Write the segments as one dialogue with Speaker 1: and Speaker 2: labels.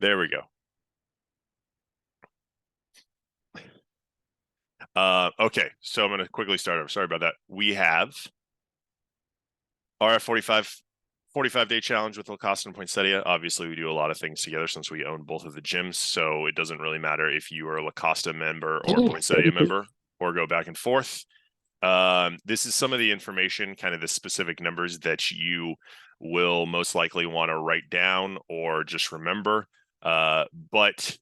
Speaker 1: There we go. Okay, so I'm going to quickly start over. Sorry about that. We have our F45 45-day challenge with Lacoste and Poinsettia. Obviously, we do a lot of things together since we own both of the gyms, so it doesn't really matter if you are a Lacoste member or Poinsettia member or go back and forth. This is some of the information, kind of the specific numbers that you will most likely want to write down or just remember. But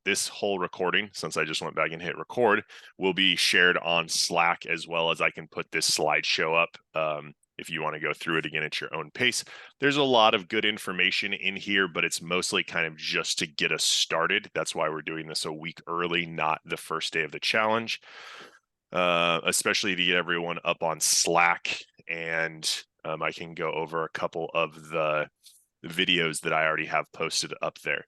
Speaker 1: this whole recording, since I just went back and hit record, will be shared on Slack, as well as I can put this slideshow up if you want to go through it again at your own pace. There's a lot of good information in here, but it's mostly kind of just to get us started. That's why we're doing this a week early, not the first day of the challenge. Especially to get everyone up on Slack, and I can go over a couple of the videos that I already have posted up there.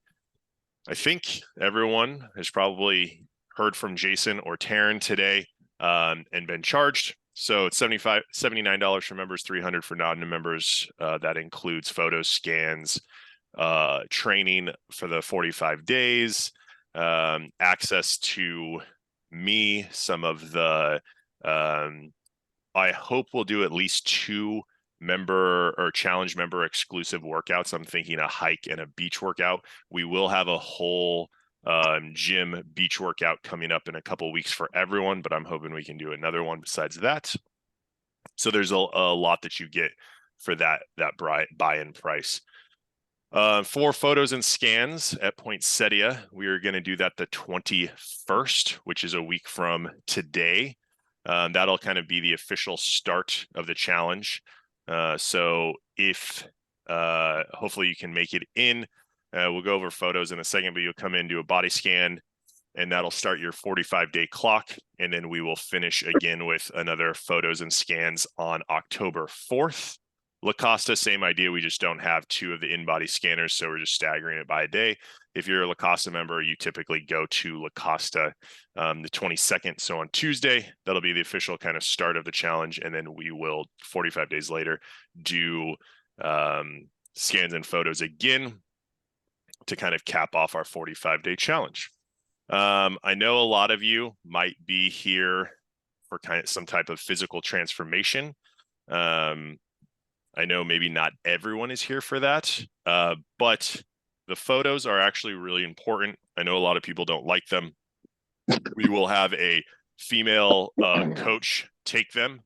Speaker 1: I think everyone has probably heard from Jason or Taryn today and been charged. So it's $79 for members, $300 for non-members. That includes photo scans, training for the 45 days, access to me, some of the I hope we'll do at least 2 member or challenge member exclusive workouts. I'm thinking a hike and a beach workout. We will have a whole gym beach workout coming up in a couple weeks for everyone, but I'm hoping we can do another one besides that. So there's a lot that you get for that buy-in price. For photos and scans at Poinsettia, we are going to do that the 21st, which is a week from today. That'll kind of be the official start of the challenge. So if hopefully you can make it in, we'll go over photos in a second, but you'll come in, do a body scan, and that'll start your 45-day clock. And then we will finish again with another photos and scans on October 4th. Lacoste, same idea. We just don't have 2 of the in-body scanners, so we're just staggering it by a day. If you're a Lacoste member, you typically go to Lacoste the 22nd. So on Tuesday, that'll be the official kind of start of the challenge. And then we will, 45 days later, do scans and photos again to kind of cap off our 45-day challenge. I know a lot of you might be here for kind of some type of physical transformation. I know maybe not everyone is here for that, but the photos are actually really important. I know a lot of people don't like them. We will have a female coach take them.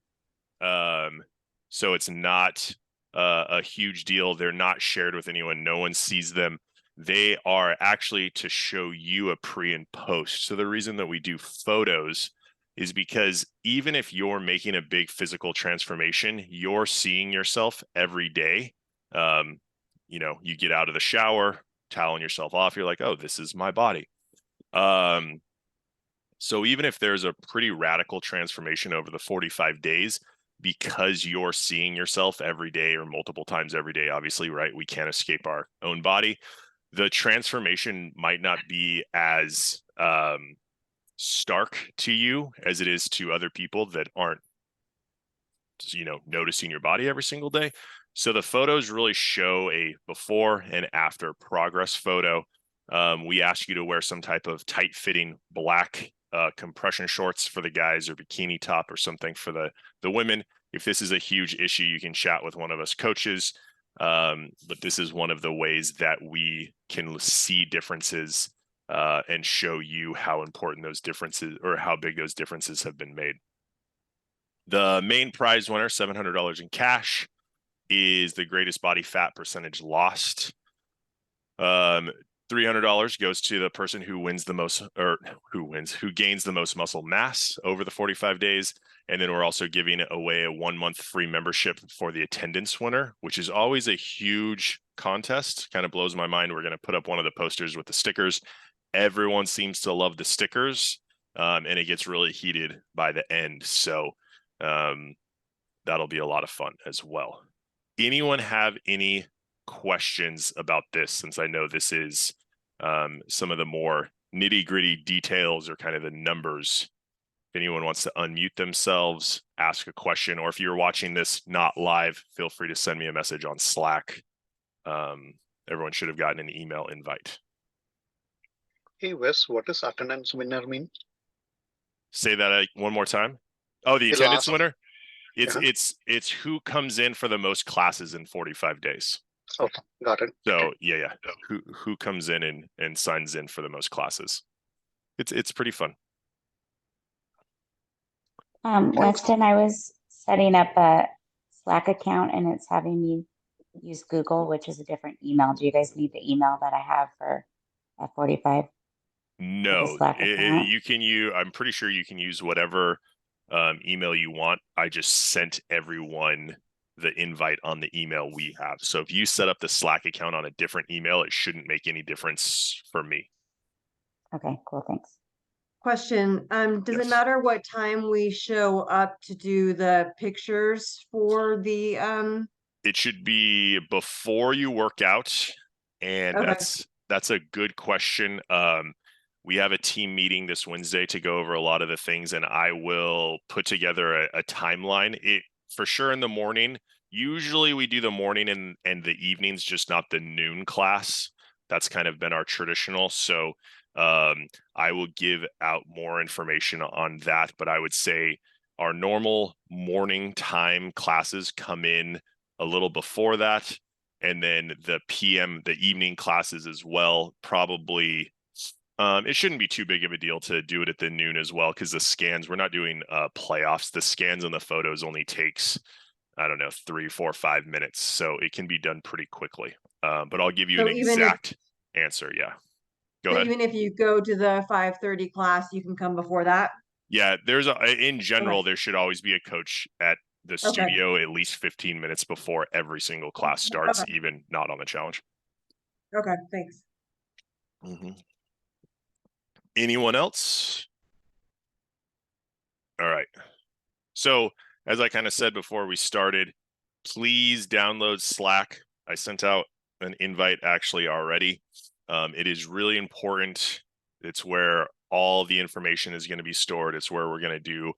Speaker 1: So it's not a huge deal. They're not shared with anyone. No one sees them. They are actually to show you a pre and post. So the reason that we do photos is because even if you're making a big physical transformation, you're seeing yourself every day. You get out of the shower, toweling yourself off, you're like, oh, this is my body. So even if there's a pretty radical transformation over the 45 days, because you're seeing yourself every day or multiple times every day, obviously, right? We can't escape our own body. The transformation might not be as stark to you as it is to other people that aren't noticing your body every single day. So the photos really show a before and after progress photo. We ask you to wear some type of tight fitting black compression shorts for the guys, or bikini top or something for the women. If this is a huge issue, you can chat with one of us coaches. But this is one of the ways that we can see differences and show you how important those differences, or how big those differences have been made. The main prize winner, $700 in cash, is the greatest body fat percentage lost. $300 goes to the person who wins the most, or who gains the most muscle mass over the 45 days. And then we're also giving away a 1-month free membership for the attendance winner, which is always a huge contest. Kind of blows my mind. We're going to put up one of the posters with the stickers. Everyone seems to love the stickers, and it gets really heated by the end. So that'll be a lot of fun as well. Anyone have any questions about this, since I know this is some of the more nitty-gritty details, or kind of the numbers? If anyone wants to unmute themselves, ask a question, or if you're watching this not live, feel free to send me a message on Slack. Everyone should have gotten an email invite.
Speaker 2: Hey Wes, what does attendance winner mean?
Speaker 1: Say that one more time. Oh, the
Speaker 2: The
Speaker 1: attendance
Speaker 2: last,
Speaker 1: winner. It's
Speaker 2: yeah.
Speaker 1: it's it's who comes in for the most classes in 45 days.
Speaker 2: Okay, got it.
Speaker 1: So yeah. Who comes in and signs in for the most classes. It's pretty fun.
Speaker 3: Weston, I was setting up a Slack account and it's having me use Google, which is a different email. Do you guys need the email that I have for F45 for the
Speaker 1: No,
Speaker 3: Slack account?
Speaker 1: you can use. I'm pretty sure you can use whatever email you want. I just sent everyone the invite on the email we have. So if you set up the Slack account on a different email, it shouldn't make any difference for me.
Speaker 3: Okay, cool, thanks.
Speaker 4: Question, does it
Speaker 1: Yes.
Speaker 4: matter what time we show up to do the pictures for the,
Speaker 1: It should be before you work out, and
Speaker 4: Okay.
Speaker 1: that's a good question. We have a team meeting this Wednesday to go over a lot of the things, and I will put together a timeline. It for sure in the morning. Usually we do the morning and the evenings, just not the noon class. That's kind of been our traditional. So I will give out more information on that, but I would say our normal morning time classes come in a little before that, and then the evening classes as well. Probably it shouldn't be too big of a deal to do it at the noon as well, because the scans, we're not doing playoffs. The scans and the photos only takes, I don't know, 3, 4, 5 minutes, so it can be done pretty quickly. But I'll give you an
Speaker 4: So
Speaker 1: exact answer. Yeah, go ahead.
Speaker 4: even if you go to the 5:30 class, you can come before that?
Speaker 1: Yeah, in general,
Speaker 4: Okay.
Speaker 1: there should always be a coach at the
Speaker 4: Okay.
Speaker 1: studio at least 15 minutes before every single class starts,
Speaker 4: Okay.
Speaker 1: even not on the challenge.
Speaker 4: Okay, thanks.
Speaker 1: Anyone else? All right. So, as I kind of said before we started, please download Slack. I sent out an invite actually already. It is really important. It's where all the information is going to be stored. It's where we're going to do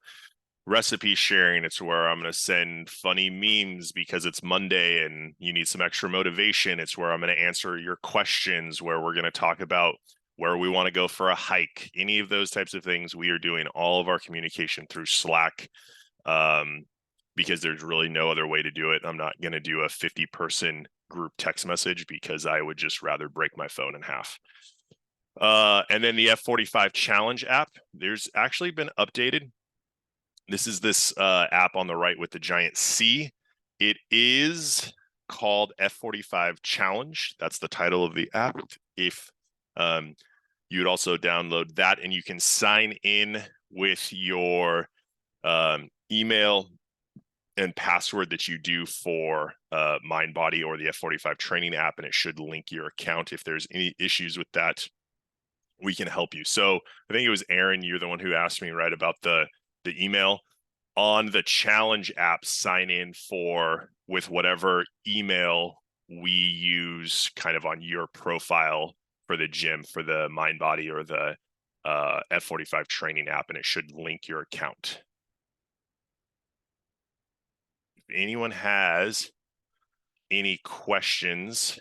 Speaker 1: recipe sharing. It's where I'm going to send funny memes because it's Monday and you need some extra motivation. It's where I'm going to answer your questions, where we're going to talk about where we want to go for a hike, any of those types of things. We are doing all of our communication through Slack, because there's really no other way to do it. I'm not going to do a 50-person group text message because I would just rather break my phone in half. And then the F45 challenge app, there's actually been updated. This is this app on the right with the giant C. It is called F45 Challenge. That's the title of the app. If you would also download that, and you can sign in with your email and password that you do for MindBody or the F45 training app, and it should link your account. If there's any issues with that, we can help you. So I think it was Aaron, you're the one who asked me, right, about the email. On the challenge app, sign in with whatever email we use kind of on your profile for the gym, for the MindBody or the F45 training app, and it should link your account. If anyone has any questions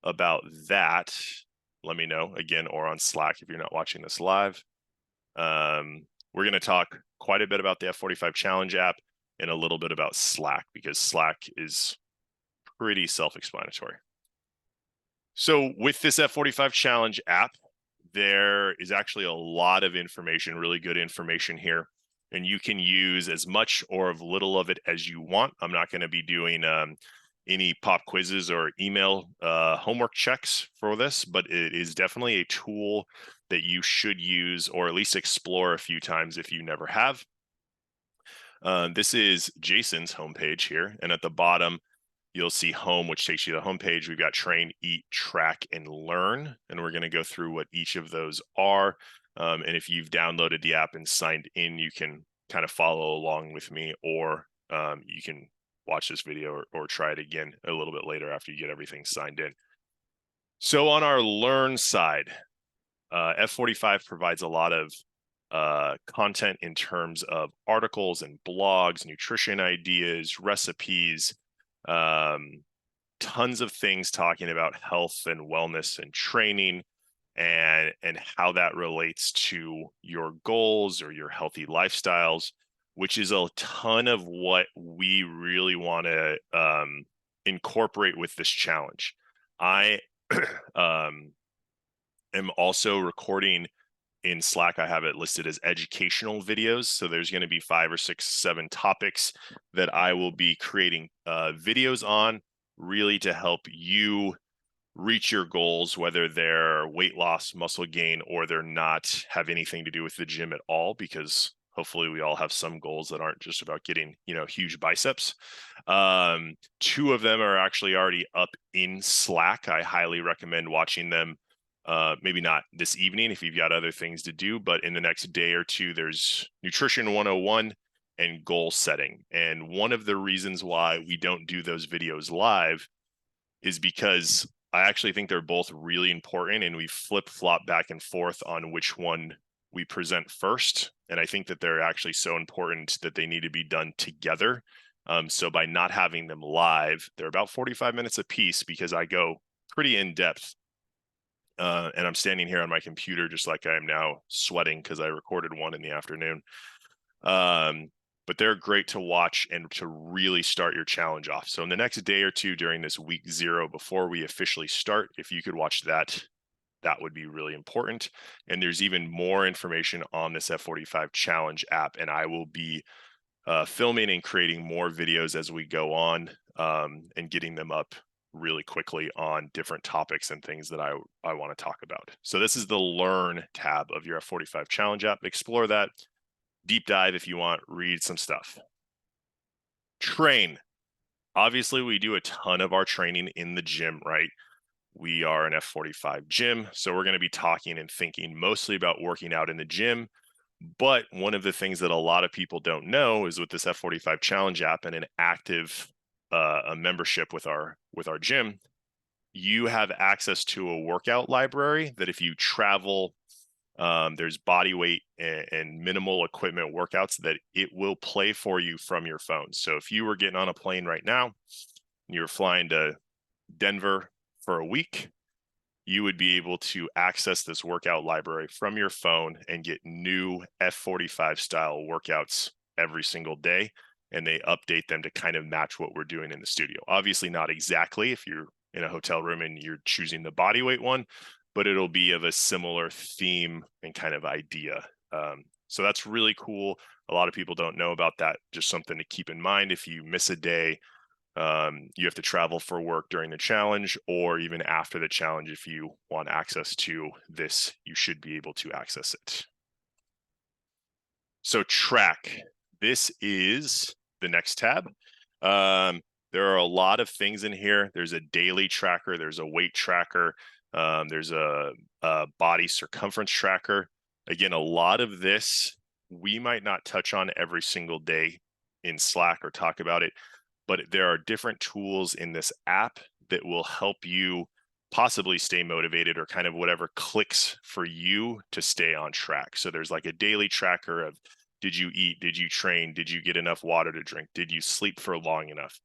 Speaker 1: about that, let me know again, or on Slack if you're not watching this live. We're going to talk quite a bit about the F45 challenge app and a little bit about Slack, because Slack is pretty self-explanatory. So with this F45 challenge app, there is actually a lot of information, really good information here, and you can use as much or as little of it as you want. I'm not going to be doing any pop quizzes or email homework checks for this, but it is definitely a tool that you should use or at least explore a few times if you never have. This is Jason's homepage here, and at the bottom you'll see home, which takes you to the homepage. We've got train, eat, track, and learn, and we're going to go through what each of those are. And if you've downloaded the app and signed in, you can kind of follow along with me, or you can watch this video or try it again a little bit later after you get everything signed in. So on our learn side, F45 provides a lot of content in terms of articles and blogs, nutrition ideas, recipes, tons of things talking about health and wellness and training. and how that relates to your goals or your healthy lifestyles, which is a ton of what we really want to incorporate with this challenge. I am also recording in Slack. I have it listed as educational videos. So there's going to be 5 or 6, 7 topics that I will be creating videos on, really to help you reach your goals, whether they're weight loss, muscle gain, or they're not have anything to do with the gym at all, because hopefully we all have some goals that aren't just about getting, huge biceps. 2 of them are actually already up in Slack. I highly recommend watching them. Maybe not this evening if you've got other things to do, but in the next day or 2, there's Nutrition 101 and goal setting. And one of the reasons why we don't do those videos live is because I actually think they're both really important, and we flip-flop back and forth on which one we present first. And I think that they're actually so important that they need to be done together. So by not having them live, they're about 45 minutes a piece, because I go pretty in depth. And I'm standing here on my computer just like I am now, sweating because I recorded one in the afternoon. But they're great to watch and to really start your challenge off. So in the next day or 2 during this week 0, before we officially start, if you could watch that, that would be really important. And there's even more information on this F45 challenge app, and I will be filming and creating more videos as we go on, and getting them up really quickly on different topics and things that I want to talk about. So this is the Learn tab of your F45 challenge app. Explore that. Deep dive if you want, read some stuff. Train. Obviously, we do a ton of our training in the gym, right? We are an F45 gym, so we're going to be talking and thinking mostly about working out in the gym. But one of the things that a lot of people don't know is with this F45 challenge app and an active a membership with our gym, you have access to a workout library that if you travel, there's body weight and minimal equipment workouts that it will play for you from your phone. So if you were getting on a plane right now, and you're flying to Denver for a week, you would be able to access this workout library from your phone and get new F45 style workouts every single day. And they update them to kind of match what we're doing in the studio. Obviously not exactly if you're in a hotel room and you're choosing the body weight one, but it'll be of a similar theme and kind of idea. So that's really cool. A lot of people don't know about that. Just something to keep in mind. If you miss a day, you have to travel for work during the challenge, or even after the challenge, if you want access to this, you should be able to access it. So track. This is the next tab. There are a lot of things in here. There's a daily tracker. There's a weight tracker. There's a body circumference tracker. Again, a lot of this we might not touch on every single day in Slack or talk about it, but there are different tools in this app that will help you possibly stay motivated, or kind of whatever clicks for you to stay on track. So there's like a daily tracker of, did you eat? Did you train? Did you get enough water to drink? Did you sleep for long enough?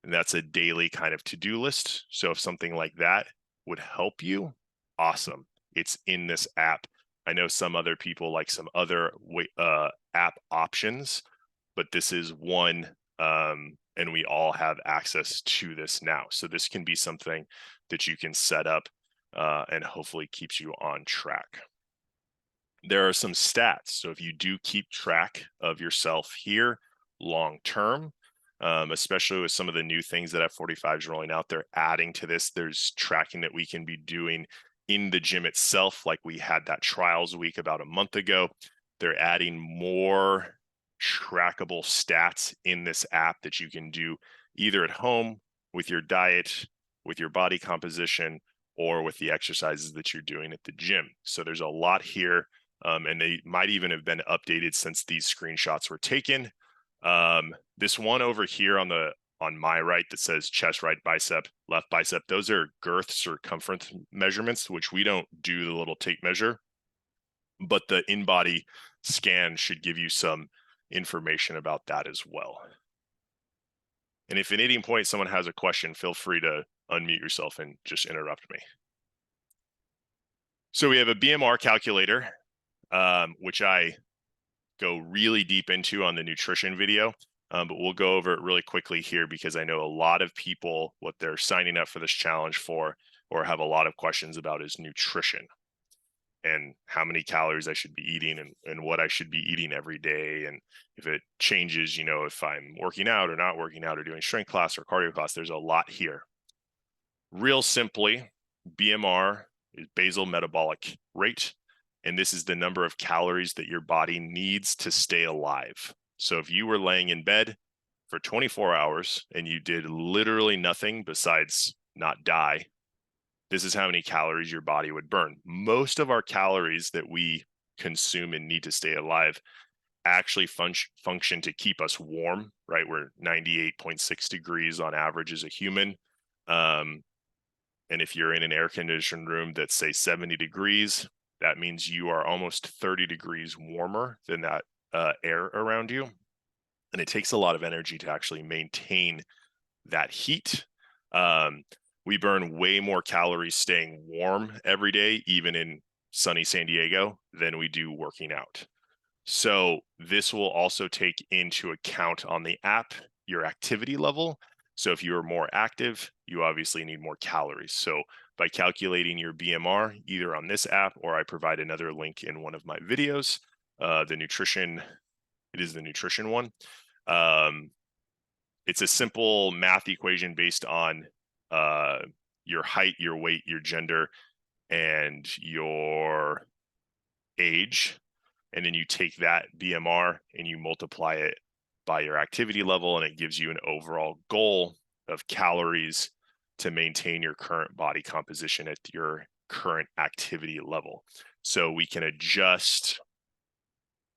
Speaker 1: And that's a daily kind of to-do list. So if something like that would help you, awesome. It's in this app. I know some other people like some other app options, but this is one, and we all have access to this now. So this can be something that you can set up and hopefully keeps you on track. There are some stats. So if you do keep track of yourself here long term, especially with some of the new things that F45 is rolling out, they're adding to this. There's tracking that we can be doing in the gym itself, like we had that trials week about a month ago. They're adding more trackable stats in this app that you can do either at home with your diet, with your body composition, or with the exercises that you're doing at the gym. So there's a lot here, and they might even have been updated since these screenshots were taken. This one over here on my right that says chest, right bicep, left bicep, those are girth circumference measurements, which we don't do the little tape measure, but the in-body scan should give you some information about that as well. And if at any point someone has a question, feel free to unmute yourself and just interrupt me. So we have a BMR calculator, which I go really deep into on the nutrition video, but we'll go over it really quickly here because I know a lot of people, what they're signing up for this challenge for, or have a lot of questions about, is nutrition and how many calories I should be eating and what I should be eating every day. And if it changes, you know, if I'm working out or not working out or doing strength class or cardio class, there's a lot here. Real simply, BMR is basal metabolic rate. And this is the number of calories that your body needs to stay alive. So if you were laying in bed for 24 hours and you did literally nothing besides not die, this is how many calories your body would burn. Most of our calories that we consume and need to stay alive actually function to keep us warm, right? We're 98.6 degrees on average as a human. And if you're in an air conditioned room that's, say, 70 degrees, that means you are almost 30 degrees warmer than that air around you. And it takes a lot of energy to actually maintain that heat. We burn way more calories staying warm every day, even in sunny San Diego, than we do working out. So this will also take into account on the app your activity level. So if you are more active, you obviously need more calories. So by calculating your BMR, either on this app or I provide another link in one of my videos, it is the nutrition one. It's a simple math equation based on your height, your weight, your gender, and your age. And then you take that BMR and you multiply it by your activity level, and it gives you an overall goal of calories to maintain your current body composition at your current activity level. So we can adjust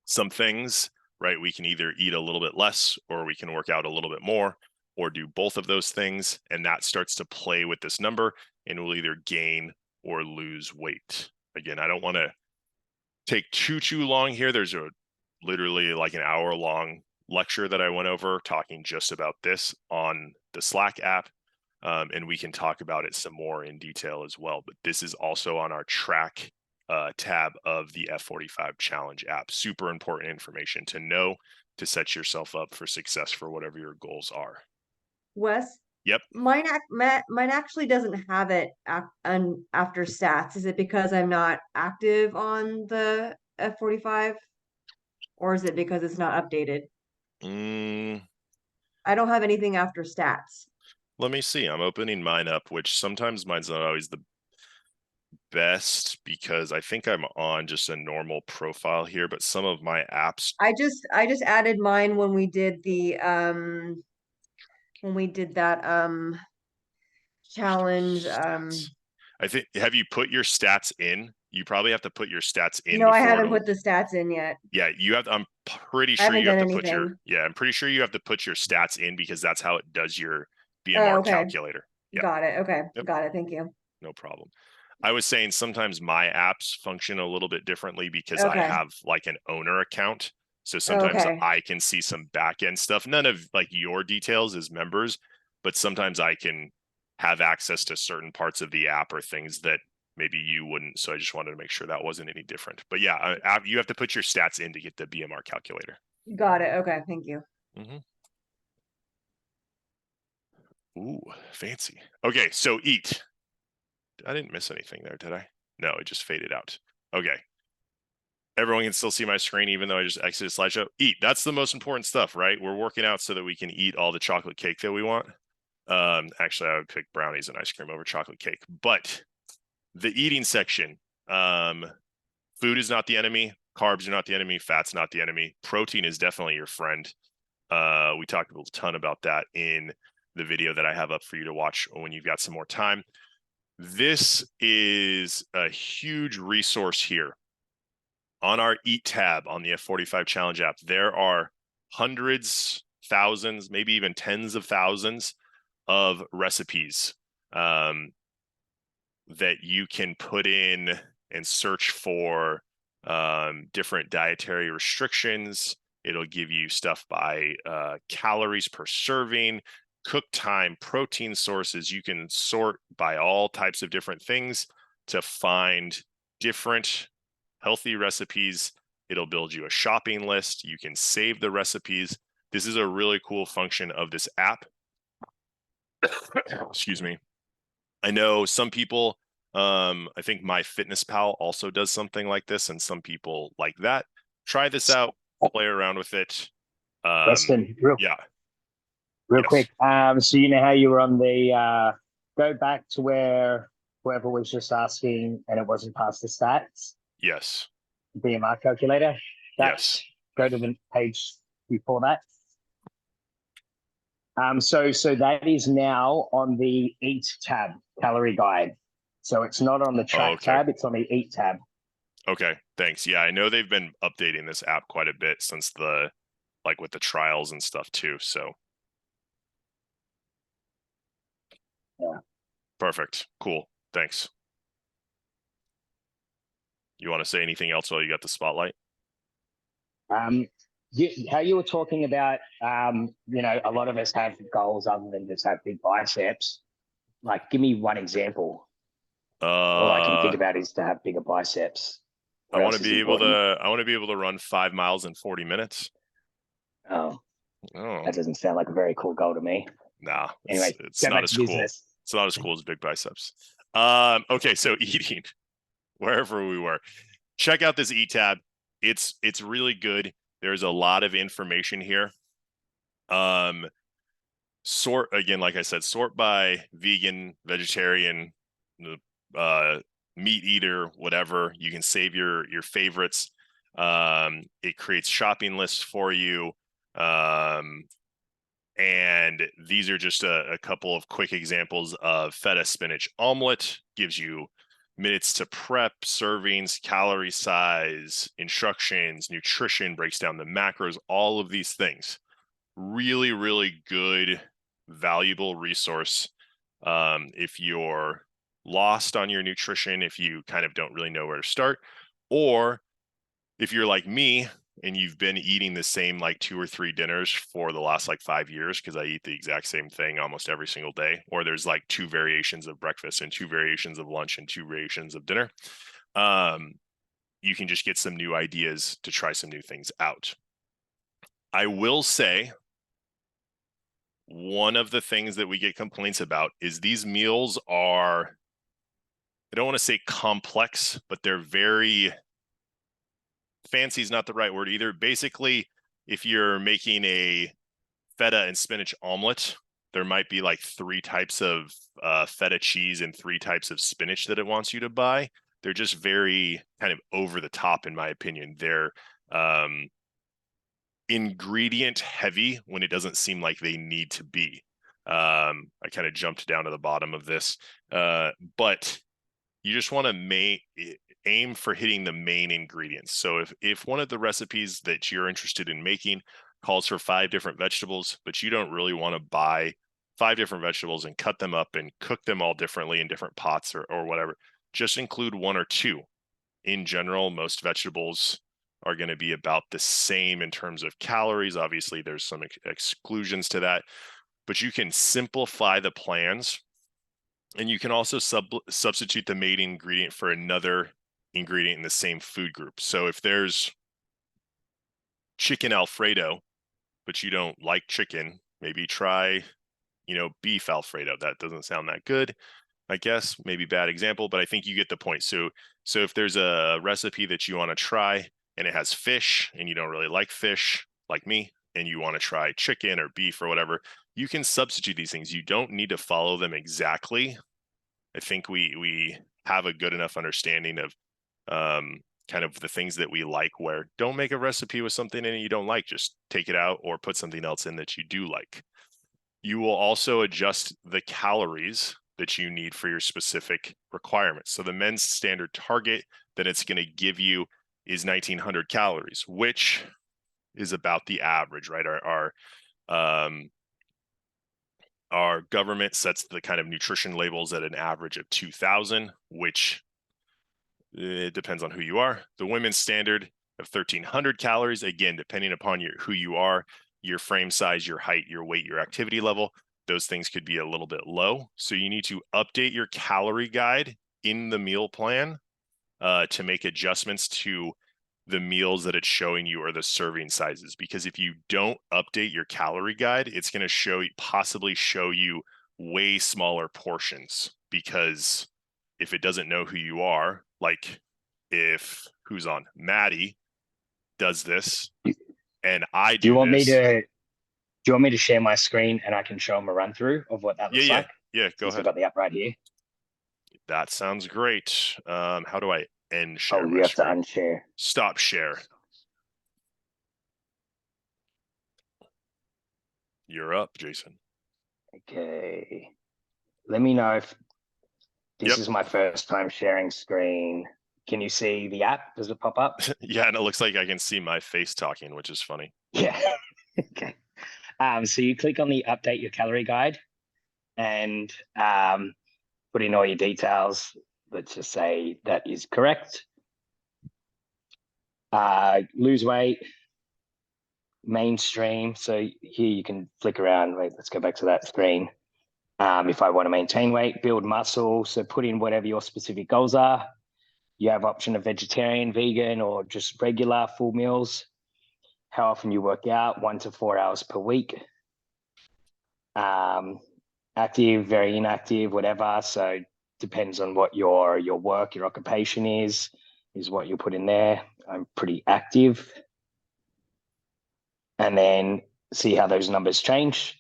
Speaker 1: some things, right? We can either eat a little bit less, or we can work out a little bit more, or do both of those things. And that starts to play with this number, and we'll either gain or lose weight. Again, I don't want to take too long here. There's literally like an hour-long lecture that I went over talking just about this on the Slack app. And we can talk about it some more in detail as well. But this is also on our track tab of the F45 challenge app. Super important information to know to set yourself up for success for whatever your goals are.
Speaker 4: Wes?
Speaker 1: Yep.
Speaker 4: Mine actually doesn't have it after stats. Is it because I'm not active on the F45? Or is it because it's not updated? I don't have anything after stats.
Speaker 1: Let me see. I'm opening mine up, which sometimes mine's not always the best because I think I'm on just a normal profile here, but some of my apps.
Speaker 4: I just added mine when we did the that challenge.
Speaker 1: I think, have you put your stats in? You probably have to put your stats in.
Speaker 4: No, I haven't put the stats in yet.
Speaker 1: Yeah, you have. I'm pretty sure you have to put your. Yeah, I'm pretty sure you have to put your stats in because that's how it does your BMR calculator. Yeah.
Speaker 4: Got it. Okay. Yep. Got it. Thank you.
Speaker 1: No problem. I was saying sometimes my apps function a little bit differently because I have like an owner account. So sometimes I can see some back end stuff. None of like your details as members, but sometimes I can have access to certain parts of the app or things that maybe you wouldn't. So I just wanted to make sure that wasn't any different. But yeah, you have to put your stats in to get the BMR calculator.
Speaker 4: Got it. Okay. Thank you.
Speaker 1: Ooh, fancy. Okay, so eat. I didn't miss anything there, did I? No, it just faded out. Okay. Everyone can still see my screen, even though I just exited slideshow. Eat. That's the most important stuff, right? We're working out so that we can eat all the chocolate cake that we want. Actually, I would pick brownies and ice cream over chocolate cake. But the eating section, food is not the enemy. Carbs are not the enemy. Fat's not the enemy. Protein is definitely your friend. We talked a ton about that in the video that I have up for you to watch when you've got some more time. This is a huge resource here. On our Eat tab on the F45 Challenge app, there are hundreds, thousands, maybe even tens of thousands of recipes that you can put in and search for different dietary restrictions. It'll give you stuff by calories per serving, cook time, protein sources. You can sort by all types of different things to find different healthy recipes. It'll build you a shopping list. You can save the recipes. This is a really cool function of this app. Excuse me. I know some people, I think MyFitnessPal also does something like this, and some people like that. Try this out, play around with it.
Speaker 5: Weston,
Speaker 1: Yeah.
Speaker 5: real
Speaker 1: Yes.
Speaker 5: quick. So you know how you were on the go back to where whoever was just asking and it wasn't past the stats,
Speaker 1: Yes.
Speaker 5: BMR calculator.
Speaker 1: Yes.
Speaker 5: Go to the page before that. So that is now on the Eat tab, calorie guide. So it's not on the track tab, it's on the Eat tab.
Speaker 1: Okay, thanks. Yeah, I know they've been updating this app quite a bit since like with the trials and stuff too. So
Speaker 5: yeah,
Speaker 1: perfect. Cool. Thanks. You want to say anything else while you got the spotlight?
Speaker 5: How you were talking about, you know, a lot of us have goals other than just have big biceps. Like, give me one example. All I can think about is to have bigger biceps.
Speaker 1: I want to be able to run 5 miles in 40 minutes.
Speaker 5: Oh, that doesn't sound like a very cool goal to me.
Speaker 1: Nah,
Speaker 5: anyway,
Speaker 1: it's not as cool. It's not as cool as big biceps. Okay, so eating, wherever we were, check out this Eat tab. It's really good. There's a lot of information here. Sort again, like I said, sort by vegan, vegetarian, meat eater, whatever. You can save your favorites. It creates shopping lists for you. And these are just a couple of quick examples of feta spinach omelet. Gives you minutes to prep, servings, calorie size, instructions, nutrition, breaks down the macros, all of these things. Really, really good, valuable resource. If you're lost on your nutrition, if you kind of don't really know where to start, or if you're like me and you've been eating the same like 2 or 3 dinners for the last like 5 years, because I eat the exact same thing almost every single day, or there's like 2 variations of breakfast and 2 variations of lunch and 2 variations of dinner, you can just get some new ideas to try some new things out. I will say one of the things that we get complaints about is these meals are, I don't want to say complex, but they're very, fancy is not the right word either. Basically, if you're making a feta and spinach omelet, there might be like 3 types of feta cheese and 3 types of spinach that it wants you to buy. They're just very kind of over the top, in my opinion. They're ingredient heavy when it doesn't seem like they need to be. I kind of jumped down to the bottom of this, but you just want to aim for hitting the main ingredients. So if one of the recipes that you're interested in making calls for 5 different vegetables, but you don't really want to buy 5 different vegetables and cut them up and cook them all differently in different pots or whatever, just include 1 or 2. In general, most vegetables are going to be about the same in terms of calories. Obviously, there's some exclusions to that, but you can simplify the plans, and you can also substitute the main ingredient for another ingredient in the same food group. So if there's chicken Alfredo, but you don't like chicken, maybe try, beef Alfredo. That doesn't sound that good, I guess. Maybe bad example, but I think you get the point. So if there's a recipe that you want to try and it has fish and you don't really like fish like me, and you want to try chicken or beef or whatever, you can substitute these things. You don't need to follow them exactly. I think we have a good enough understanding of kind of the things that we like, where don't make a recipe with something in it you don't like. Just take it out or put something else in that you do like. You will also adjust the calories that you need for your specific requirements. So the men's standard target that it's going to give you is 1900 calories, which is about the average, right? Our government sets the kind of nutrition labels at an average of 2000, which it depends on who you are. The women's standard of 1300 calories, again, depending upon who you are, your frame size, your height, your weight, your activity level, those things could be a little bit low. So you need to update your calorie guide in the meal plan to make adjustments to the meals that it's showing you or the serving sizes. Because if you don't update your calorie guide, it's going to possibly show you way smaller portions. Because if it doesn't know who you are, like if who's on Maddie does this and I
Speaker 5: Do you want me
Speaker 1: this.
Speaker 5: to? Do you want me to share my screen and I can show them a run through of what that looks like?
Speaker 1: Yeah, go
Speaker 5: Since I've
Speaker 1: ahead.
Speaker 5: got the app right here.
Speaker 1: That sounds great. How do I end share?
Speaker 5: Oh,
Speaker 1: my
Speaker 5: you have
Speaker 1: screen?
Speaker 5: to unshare.
Speaker 1: Stop share. You're up, Jason.
Speaker 5: Okay. Let me know if this is my first time sharing screen. Can you see the app? Does it pop up?
Speaker 1: Yeah, and it looks like I can see my face talking, which is funny.
Speaker 5: Yeah. Okay. So you click on the update your calorie guide and put in all your details. Let's just say that is correct. Lose weight, mainstream. So here you can flick around. Wait, let's go back to that screen. If I want to maintain weight, build muscle, so put in whatever your specific goals are. You have option of vegetarian, vegan, or just regular full meals. How often you work out, 1 to 4 hours per week. Active, very inactive, whatever. So depends on what your work, your occupation is what you put in there. I'm pretty active. And then see how those numbers change.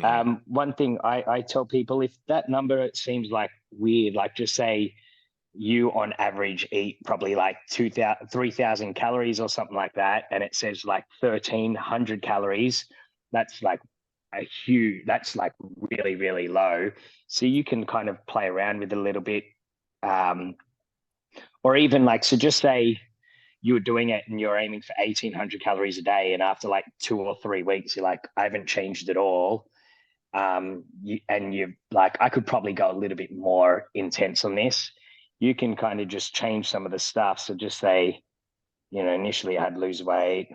Speaker 5: One thing I tell people, if that number seems like weird, like just say you on average eat probably like 3,000 calories or something like that, and it says like 1,300 calories, that's like that's like really, really low. So you can kind of play around with it a little bit. Or even like, so just say you were doing it and you're aiming for 1,800 calories a day, and after like 2 or 3 weeks, you're like, I haven't changed at all. You're like, I could probably go a little bit more intense on this. You can kind of just change some of the stuff. So just say, initially I had lose weight,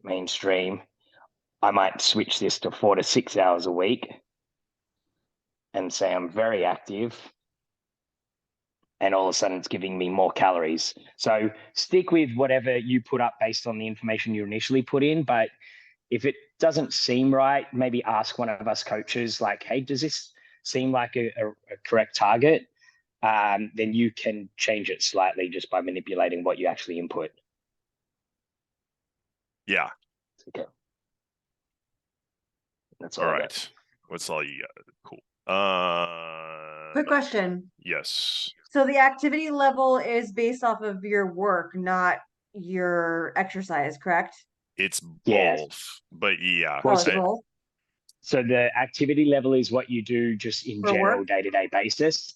Speaker 5: mainstream. I might switch this to 4 to 6 hours a week and say I'm very active. And all of a sudden it's giving me more calories. So stick with whatever you put up based on the information you initially put in. But if it doesn't seem right, maybe ask one of us coaches like, hey, does this seem like a correct target? Then you can change it slightly just by manipulating what you actually input.
Speaker 1: Yeah.
Speaker 5: Okay. That's
Speaker 1: all right. What's all you got? Cool.
Speaker 4: Quick question.
Speaker 1: Yes.
Speaker 4: So the activity level is based off of your work, not your exercise, correct?
Speaker 1: It's both,
Speaker 5: yes.
Speaker 1: But yeah.
Speaker 4: Both.
Speaker 5: So the activity level is what you do just in
Speaker 4: For
Speaker 5: general
Speaker 4: work?
Speaker 5: day-to-day basis.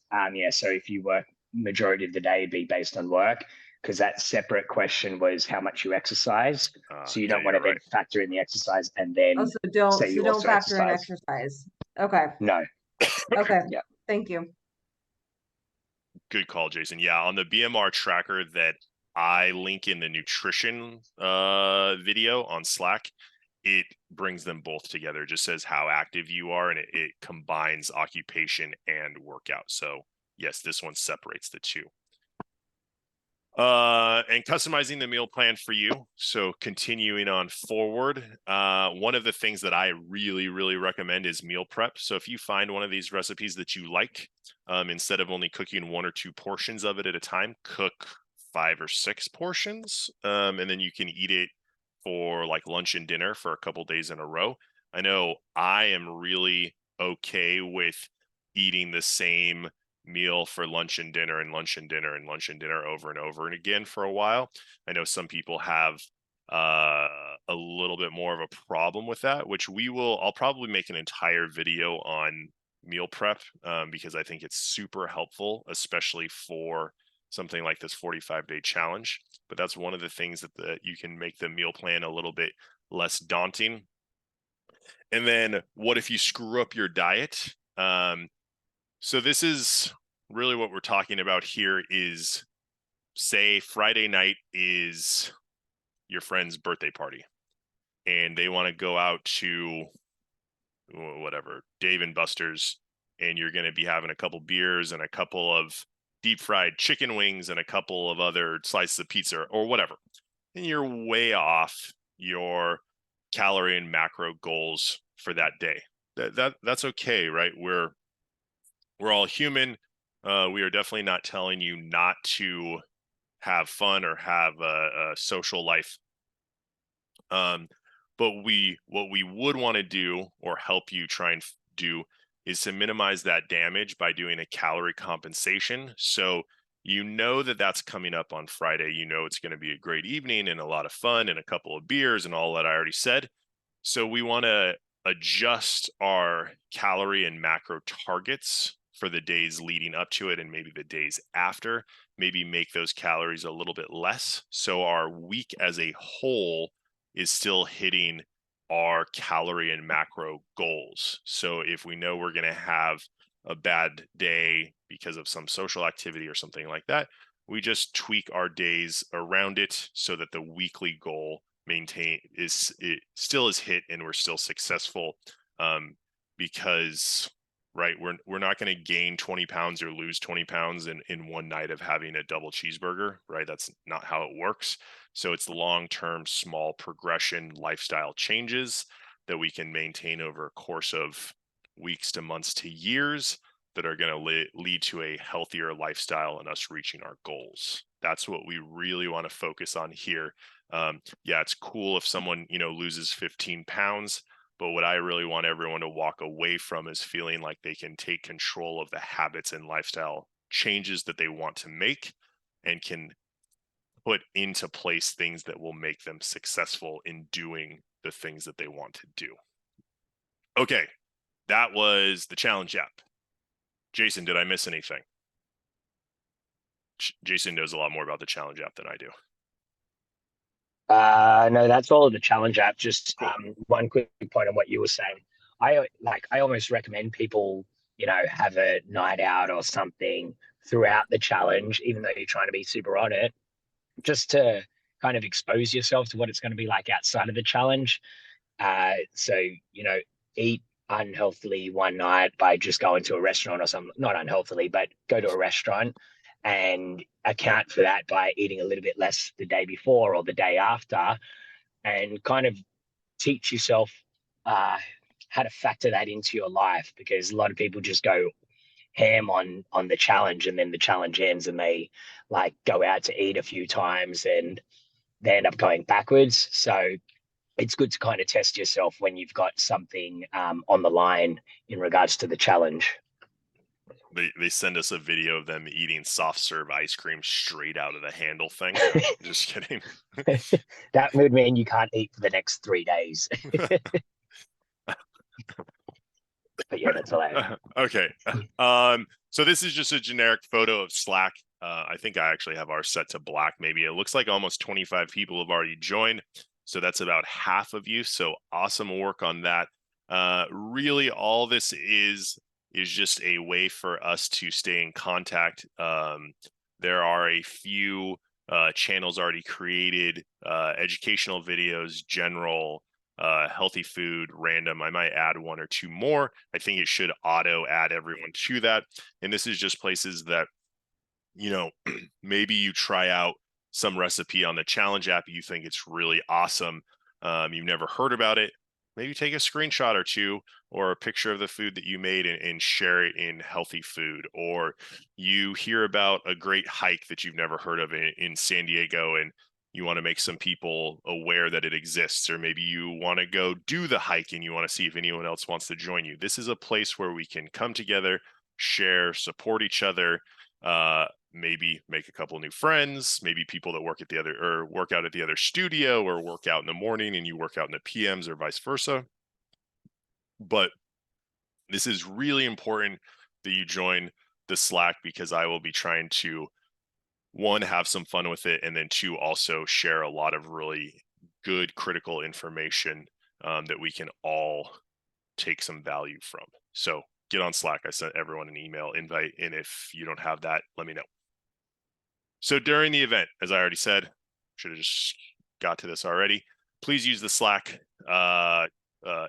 Speaker 5: So if you work majority of the day, it'd be based on work, because that separate question was how much you exercise. So you don't want to then factor in the exercise and then
Speaker 4: don't factor in exercise. Okay.
Speaker 5: No.
Speaker 4: Okay.
Speaker 5: Yeah.
Speaker 4: Thank you.
Speaker 1: Good call, Jason. Yeah, on the BMR tracker that I link in the nutrition video on Slack, it brings them both together. It just says how active you are, and it combines occupation and workout. So yes, this one separates the two. And customizing the meal plan for you. So continuing on forward, one of the things that I really, really recommend is meal prep. So if you find one of these recipes that you like, instead of only cooking 1 or 2 portions of it at a time, cook 5 or 6 portions. And then you can eat it for like lunch and dinner for a couple days in a row. I know I am really okay with eating the same meal for lunch and dinner and lunch and dinner and lunch and dinner over and over and again for a while. I know some people have a little bit more of a problem with that, which I'll probably make an entire video on meal prep because I think it's super helpful, especially for something like this 45-day challenge. But that's one of the things that you can make the meal plan a little bit less daunting. And then what if you screw up your diet? So this is really what we're talking about here is, say Friday night is your friend's birthday party and they want to go out to whatever, Dave and Buster's, and you're going to be having a couple beers and a couple of deep fried chicken wings and a couple of other slices of pizza or whatever, and you're way off your calorie and macro goals for that day. That's okay, right? We're all human. We are definitely not telling you not to have fun or have a social life. But what we would want to do or help you try and do is to minimize that damage by doing a calorie compensation. So you know that that's coming up on Friday. You know it's going to be a great evening and a lot of fun and a couple of beers and all that I already said. So we want to adjust our calorie and macro targets for the days leading up to it and maybe the days after, maybe make those calories a little bit less. So our week as a whole is still hitting our calorie and macro goals. So if we know we're going to have a bad day because of some social activity or something like that, we just tweak our days around it so that the weekly goal still is hit and we're still successful. Because right, we're not going to gain 20 pounds or lose 20 pounds in one night of having a double cheeseburger, right? That's not how it works. So it's long-term, small progression lifestyle changes that we can maintain over a course of weeks to months to years that are going to lead to a healthier lifestyle and us reaching our goals. That's what we really want to focus on here. Yeah, it's cool if someone, loses 15 pounds, but what I really want everyone to walk away from is feeling like they can take control of the habits and lifestyle changes that they want to make and can put into place things that will make them successful in doing the things that they want to do. Okay, that was the challenge app. Jason, did I miss anything? Jason knows a lot more about the challenge app than I do.
Speaker 5: No, that's all of the challenge app. Just one quick point on what you were saying. I almost recommend people, have a night out or something throughout the challenge, even though you're trying to be super on it, just to kind of expose yourself to what it's going to be like outside of the challenge. So, eat unhealthily one night by just going to a restaurant or something, not unhealthily, but go to a restaurant and account for that by eating a little bit less the day before or the day after, and kind of teach yourself how to factor that into your life, because a lot of people just go ham on the challenge and then the challenge ends and they like go out to eat a few times and they end up going backwards. So it's good to kind of test yourself when you've got something on the line in regards to the challenge.
Speaker 1: They send us a video of them eating soft serve ice cream straight out of the handle thing. Just kidding.
Speaker 5: That would mean you can't eat for the next 3 days. But yeah, that's hilarious.
Speaker 1: Okay. So this is just a generic photo of Slack. I think I actually have ours set to black. Maybe it looks like almost 25 people have already joined. So that's about half of you. So awesome work on that. Really, all this is just a way for us to stay in contact. There are a few channels already created, educational videos, general, healthy food, random. I might add one or two more. I think it should auto add everyone to that. And this is just places that, maybe you try out some recipe on the challenge app. You think it's really awesome. You've never heard about it. Maybe take a screenshot or two or a picture of the food that you made and share it in healthy food. Or you hear about a great hike that you've never heard of in San Diego and you want to make some people aware that it exists, or maybe you want to go do the hike and you want to see if anyone else wants to join you. This is a place where we can come together, share, support each other, maybe make a couple new friends, maybe people that work out at the other studio or work out in the morning and you work out in the PMs or vice versa. But this is really important that you join the Slack, because I will be trying to, one, have some fun with it, and then two, also share a lot of really good critical information that we can all take some value from. So get on Slack. I sent everyone an email invite, and if you don't have that, let me know. So during the event, as I already said, should have just got to this already, please use the Slack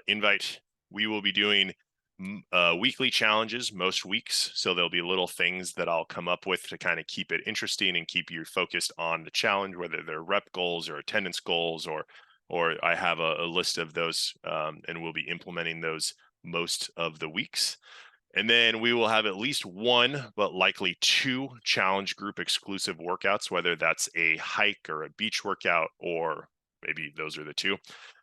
Speaker 1: invite. We will be doing weekly challenges most weeks. So there'll be little things that I'll come up with to kind of keep it interesting and keep you focused on the challenge, whether they're rep goals or attendance goals, or I have a list of those, and we'll be implementing those most of the weeks. And then we will have at least one, but likely two challenge group exclusive workouts, whether that's a hike or a beach workout, or maybe those are the two.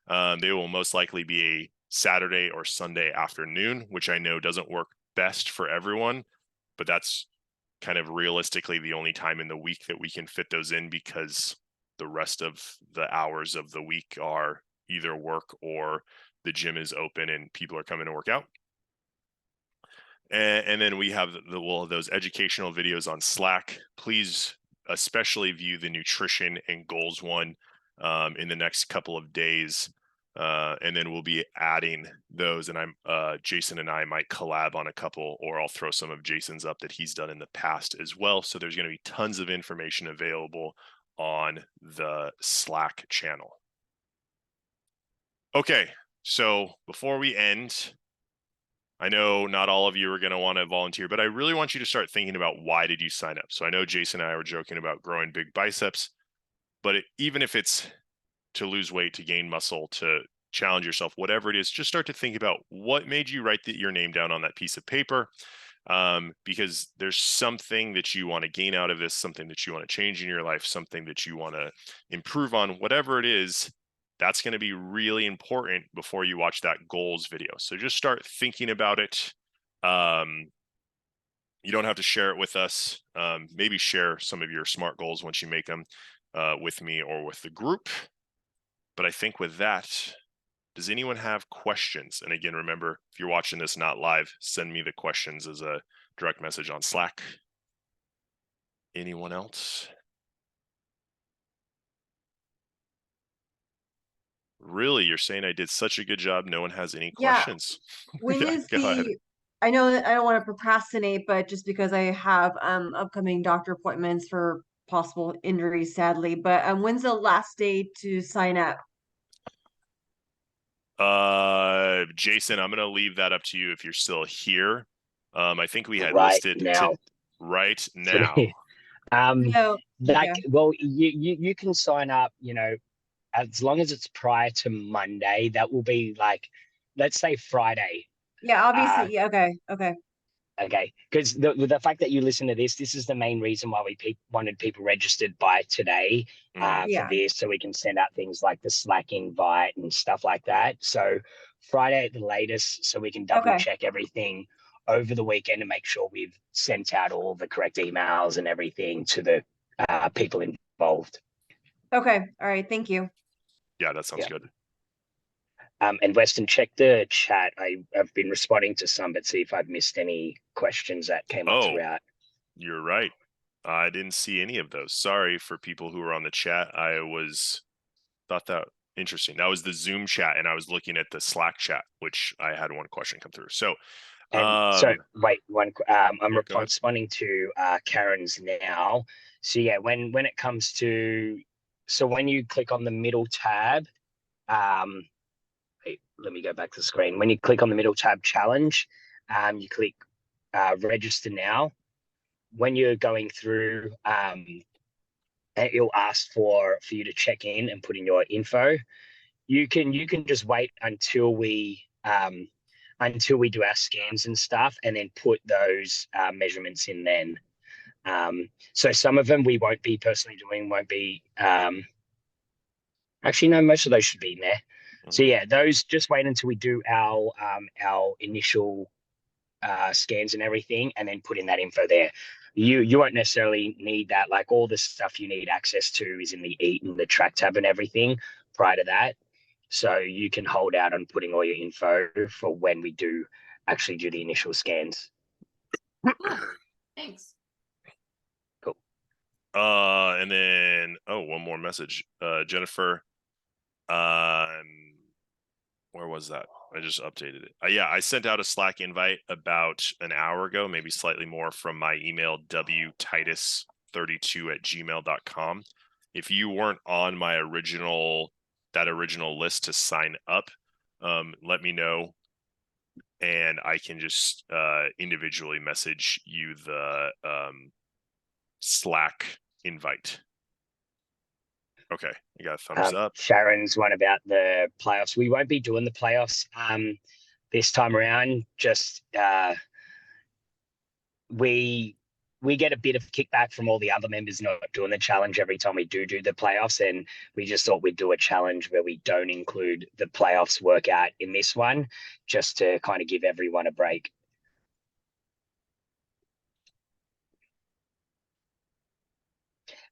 Speaker 1: They will most likely be a Saturday or Sunday afternoon, which I know doesn't work best for everyone, but that's kind of realistically the only time in the week that we can fit those in, because the rest of the hours of the week are either work or the gym is open and people are coming to work out. And then we have those educational videos on Slack. Please especially view the nutrition and goals one in the next couple of days. And then we'll be adding those, and Jason and I might collab on a couple, or I'll throw some of Jason's up that he's done in the past as well. So there's going to be tons of information available on the Slack channel. Okay, so before we end, I know not all of you are going to want to volunteer, but I really want you to start thinking about, why did you sign up? So I know Jason and I were joking about growing big biceps, but even if it's to lose weight, to gain muscle, to challenge yourself, whatever it is, just start to think about what made you write your name down on that piece of paper, because there's something that you want to gain out of this, something that you want to change in your life, something that you want to improve on, whatever it is. That's going to be really important before you watch that goals video. So just start thinking about it. You don't have to share it with us. Maybe share some of your SMART goals once you make them with me or with the group. But I think with that, does anyone have questions? And again, remember, if you're watching this not live, send me the questions as a direct message on Slack. Anyone else? Really? You're saying I did such a good job, no one has any questions?
Speaker 4: When
Speaker 1: Yeah,
Speaker 4: is
Speaker 1: go ahead.
Speaker 4: I know that I don't want to procrastinate, but just because I have upcoming doctor appointments for possible injuries, sadly. But when's the last day to sign up?
Speaker 1: Jason, I'm gonna leave that up to you if you're still here. I think we had
Speaker 5: Right
Speaker 1: listed
Speaker 5: now.
Speaker 1: right now.
Speaker 4: No.
Speaker 5: Like,
Speaker 4: Okay.
Speaker 5: well, you can sign up, as long as it's prior to Monday. That will be like, let's say Friday.
Speaker 4: Yeah, obviously. Yeah, okay. Okay.
Speaker 5: Okay, because the fact that you listen to this is the main reason why we wanted people registered by today for
Speaker 4: Yeah.
Speaker 5: this, so we can send out things like the Slack invite and stuff like that. So Friday at the latest, so we can double check everything over the weekend and make sure we've sent out all the correct emails and everything to the people involved.
Speaker 4: Okay. All right. Thank you.
Speaker 1: Yeah, that sounds good.
Speaker 5: And Weston, check the chat. I've been responding to some, but see if I've missed any questions that came up throughout.
Speaker 1: You're right. I didn't see any of those. Sorry for people who were on the chat. Thought that interesting. That was the Zoom chat, and I was looking at the Slack chat, which I had one question come through. So,
Speaker 5: wait, I'm
Speaker 1: yeah,
Speaker 5: responding to Karen's now. So yeah, when it comes to, so when you click on the middle tab, wait, let me go back to the screen. When you click on the middle tab challenge, you click register now. When you're going through, it'll ask for you to check in and put in your info. You can just wait until we do our scans and stuff, and then put those measurements in then. So some of them we won't be personally doing, won't be actually, no, most of those should be in there. So yeah, those, just wait until we do our initial scans and everything, and then put in that info there. You won't necessarily need that. Like, all the stuff you need access to is in the Eat and the Track tab and everything prior to that. So you can hold out on putting all your info for when we do actually do the initial scans.
Speaker 4: Thanks.
Speaker 5: Cool.
Speaker 1: And then one more message. Jennifer, where was that? I just updated it. Yeah, I sent out a Slack invite about an hour ago, maybe slightly more, from my email, wtitus32@gmail.com. If you weren't on my original list to sign up, let me know. and I can just individually message you the Slack invite. Okay, you got a thumbs up.
Speaker 5: Sharon's one about the playoffs. We won't be doing the playoffs this time around. Just we get a bit of kickback from all the other members not doing the challenge every time we do the playoffs, and we just thought we'd do a challenge where we don't include the playoffs workout in this one, just to kind of give everyone a break.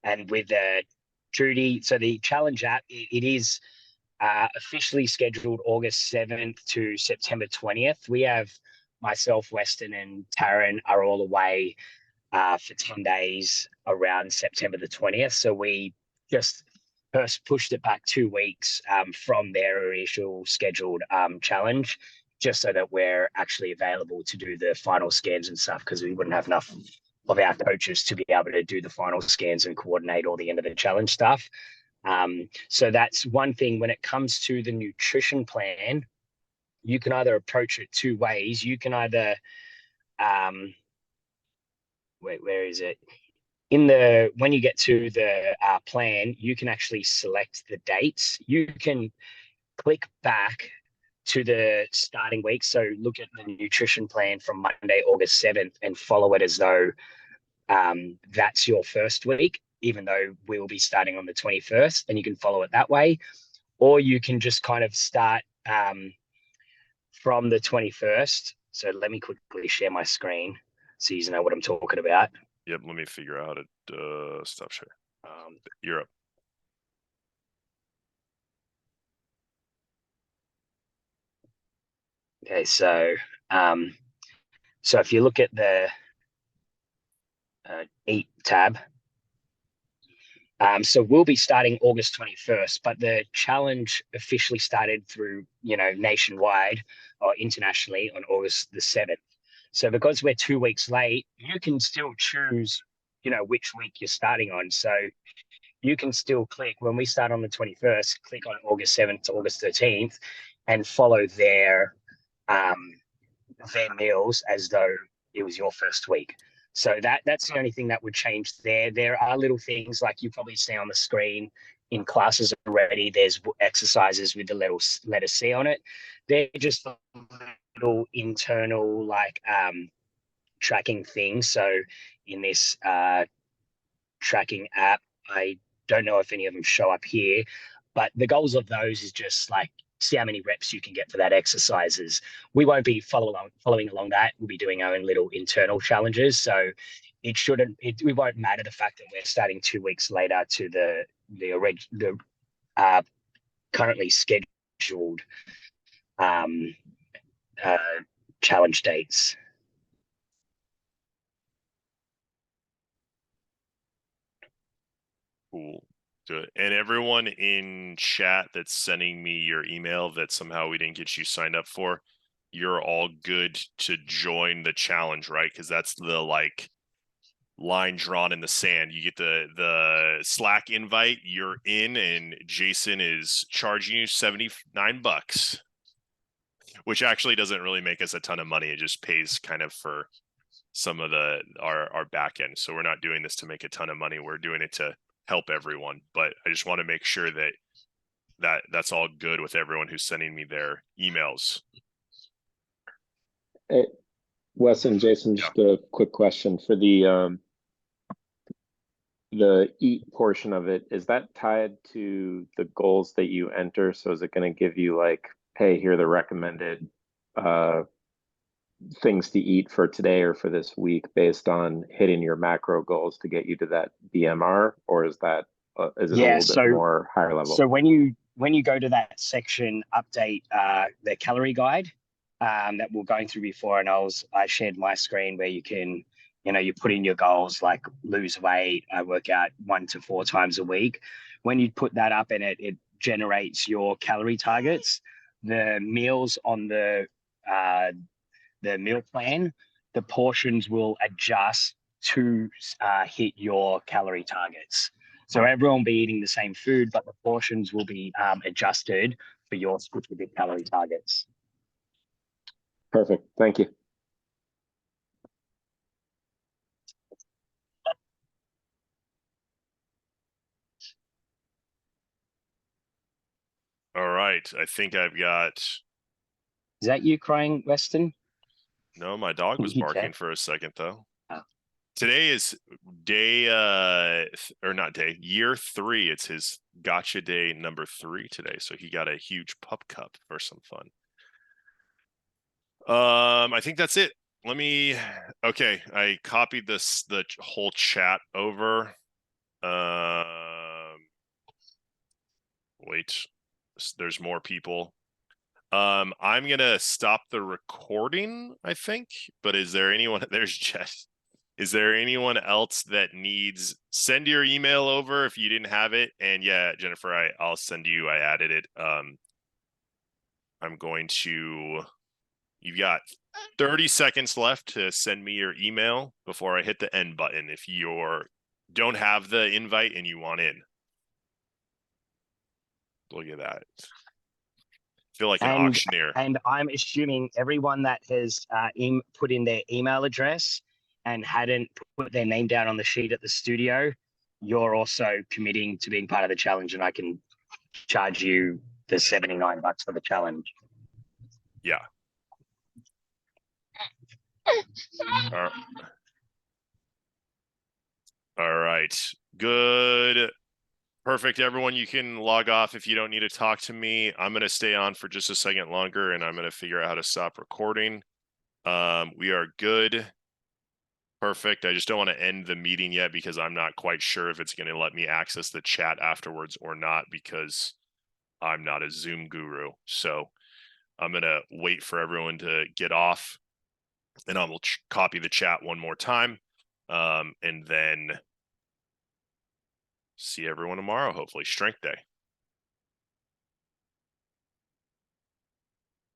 Speaker 5: And with Trudy, so the challenge app, it is officially scheduled August 7th to September 20th. We have myself, Weston, and Taryn are all away for 10 days around September the 20th. So we just first pushed it back 2 weeks from their initial scheduled challenge, just so that we're actually available to do the final scans and stuff, because we wouldn't have enough of our coaches to be able to do the final scans and coordinate all the end of the challenge stuff. So that's one thing. When it comes to the nutrition plan, you can either approach it 2 ways. You can either where is it? When you get to the plan, you can actually select the dates. You can click back to the starting week. So look at the nutrition plan from Monday, August 7th, and follow it as though that's your first week, even though we will be starting on the 21st, and you can follow it that way. Or you can just kind of start from the 21st. So let me quickly share my screen so you know what I'm talking about.
Speaker 1: Yep, let me figure out how to stop share. Europe.
Speaker 5: Okay, so if you look at the Eat tab, so we'll be starting August 21st, but the challenge officially started through, nationwide or internationally on August the 7th. So because we're 2 weeks late, you can still choose, which week you're starting on. So you can still click, when we start on the 21st, click on August 7th to August 13th and follow their meals as though it was your first week. So that's the only thing that would change there. There are little things like you probably see on the screen in classes already. There's exercises with the letter C on it. They're just little internal tracking things. So in this tracking app, I don't know if any of them show up here, but the goals of those is just see how many reps you can get for that exercises. We won't be following along that. We'll be doing our own little internal challenges. So it won't matter the fact that we're starting 2 weeks later to the currently scheduled challenge dates.
Speaker 1: Cool. Good. And everyone in chat that's sending me your email that somehow we didn't get you signed up for, you're all good to join the challenge, right? Because that's the line drawn in the sand. You get the Slack invite, you're in, and Jason is charging you $79, which actually doesn't really make us a ton of money. It just pays kind of for some of our back end. So we're not doing this to make a ton of money. We're doing it to help everyone. But I just want to make sure that's all good with everyone who's sending me their emails.
Speaker 6: Hey, Wes and Jason, just a quick question for the eat portion of it. Is that tied to the goals that you enter? So is it going to give you hey, here are the recommended things to eat for today or for this week based on hitting your macro goals to get you to that BMR, or is that is it a little bit more higher level?
Speaker 5: So when you go to that section, update the calorie guide that we're going through before, and I shared my screen where you can, you put in your goals like lose weight, I work out 1 to 4 times a week. When you put that up and it generates your calorie targets, the meals on the meal plan, the portions will adjust to hit your calorie targets. So everyone will be eating the same food, but the portions will be adjusted for your specific calorie targets.
Speaker 6: Perfect. Thank you.
Speaker 1: All right. I think I've got.
Speaker 5: Is that you crying, Weston?
Speaker 1: No, my dog was
Speaker 5: You
Speaker 1: barking
Speaker 5: check.
Speaker 1: for a second though.
Speaker 5: Oh.
Speaker 1: Today is day or not day, year 3. It's his gotcha day number 3 today. So he got a huge pup cup for some fun. I think that's it. Okay, I copied the whole chat over. Wait, there's more people. I'm gonna stop the recording, I think, but is there anyone there's Jess. Is there anyone else that needs send your email over if you didn't have it? And yeah, Jennifer, I'll send you, I added it. I'm going to you've got 30 seconds left to send me your email before I hit the end button if you don't have the invite and you want in. Look at that. Feel like an auctioneer.
Speaker 5: And I'm assuming everyone that has put in their email address and hadn't put their name down on the sheet at the studio, you're also committing to being part of the challenge, and I can charge you the $79 for the challenge.
Speaker 1: Yeah. All right. Good. Perfect, everyone. You can log off if you don't need to talk to me. I'm going to stay on for just a second longer, and I'm going to figure out how to stop recording. We are good. Perfect. I just don't want to end the meeting yet because I'm not quite sure if it's going to let me access the chat afterwards or not because I'm not a Zoom guru. So I'm going to wait for everyone to get off, and I will copy the chat one more time, and then see everyone tomorrow, hopefully. Strength Day.